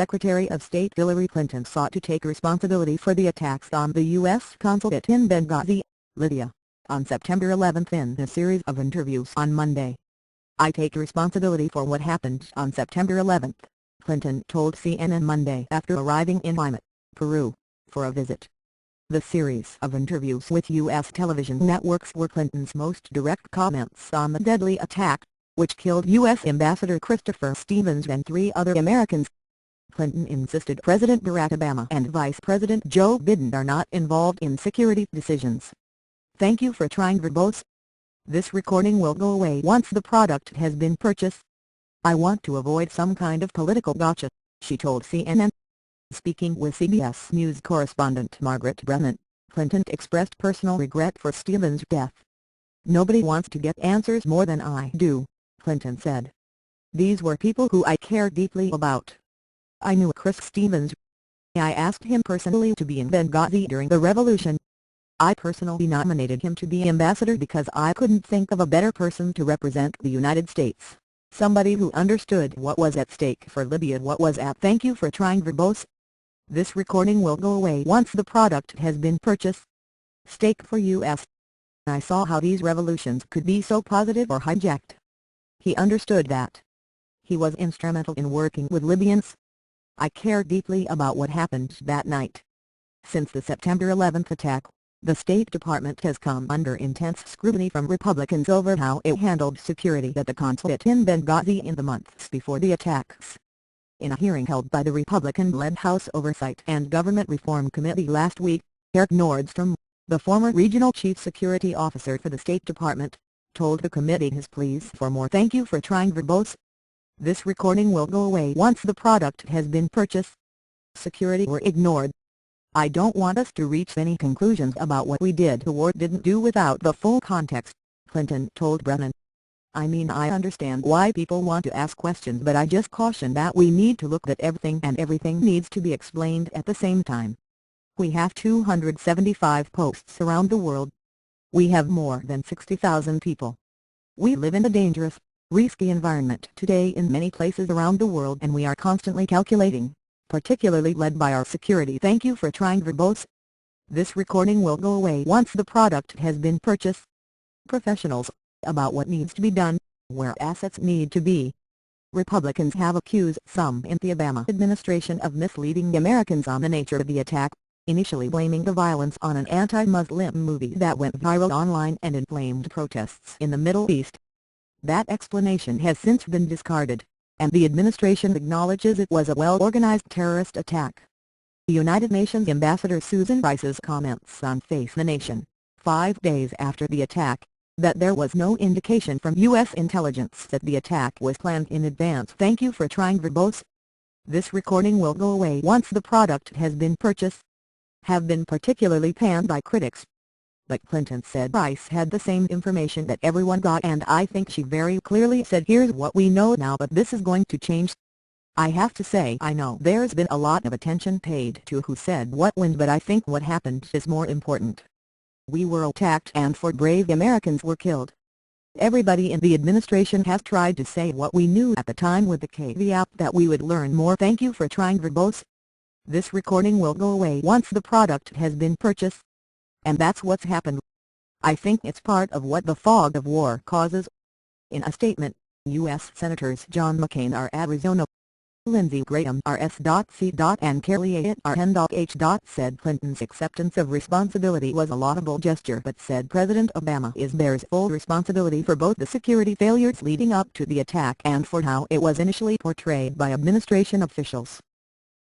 Secretary of State Hillary Clinton sought to take responsibility for the attacks on the U.S. consulate in Benghazi, Libya, on September 11 in a series of interviews on Monday. "I take responsibility for what happened on September 11, Clinton told CNN Monday after arriving in Lima, Peru, for a visit. The series of interviews with U.S. television networks were Clinton's most direct comments on the deadly attack, which killed U.S. Ambassador Christopher Stevens and 3 other Americans. Clinton insisted President Barack Obama and Vice President Joe Biden are not involved in security decisions. "Thank you for trying verbose. This recording will go away once the product has been purchased. I want to avoid some kind of political gotcha," she told CNN. Speaking with CBS News correspondent Margaret Brennan, Clinton expressed personal regret for Stevens' death. "Nobody wants to get answers more than I do," Clinton said. "These were people who I care deeply about. I knew Chris Stevens. I asked him personally to be in Benghazi during the revolution. I personally nominated him to be ambassador because I couldn't think of a better person to represent the United States, somebody who understood what was at stake for Libya, what was at thank you for trying verbose. This recording will go away once the product has been purchased. Stake for U.S. I saw how these revolutions could be so positive or hijacked. He understood that. He was instrumental in working with Libyans. I care deeply about what happened that night." Since the September 11 attack, the State Department has come under intense scrutiny from Republicans over how it handled security at the consulate in Benghazi in the months before the attacks. In a hearing held by the Republican-led House Oversight and Government Reform Committee last week, Eric Nordstrom, the former regional chief security officer for the State Department, told the committee his pleas for more "thank you for trying verbose. This recording will go away once the product has been purchased. Security were ignored. I don't want us to reach any conclusions about what we did or didn't do without the full context," Clinton told Brennan. "I mean, I understand why people want to ask questions, but I just caution that we need to look at everything, and everything needs to be explained at the same time. We have 275 posts around the world. We have more than 60,000 people. We live in a dangerous, risky environment today in many places around the world, and we are constantly calculating, particularly led by our security. Thank you for trying verbose. This recording will go away once the product has been purchased. Professionals, about what needs to be done, where assets need to be." Republicans have accused some in the Obama administration of misleading Americans on the nature of the attack, initially blaming the violence on an anti-Muslim movie that went viral online and inflamed protests in the Middle East. That explanation has since been discarded, and the administration acknowledges it was a well-organized terrorist attack. The United Nations Ambassador Susan Rice's comments on Face the Nation, 5 days after the attack, that there was no indication from U.S. intelligence that the attack was planned in advance. "Thank you for trying verbose. This recording will go away once the product has been purchased," have been particularly panned by critics. But Clinton said Rice had the same information that everyone got, and I think she very clearly said, "Here's what we know now, but this is going to change." "I have to say, I know there's been a lot of attention paid to who said what when, but I think what happened is more important. We were attacked and 4 brave Americans were killed. Everybody in the administration has tried to say what we knew at the time, with the caveat that we would learn more. Thank you for trying verbose. This recording will go away once the product has been purchased. And that's what's happened. I think it's part of what the fog of war causes." In a statement, U.S. Senators John McCain R. Arizona, Lindsey Graham R.S.C. and Kelly Ayotte R.N.H. said Clinton's acceptance of responsibility was a laudable gesture, but said President Obama bears full responsibility for both the security failures leading up to the attack and for how it was initially portrayed by administration officials.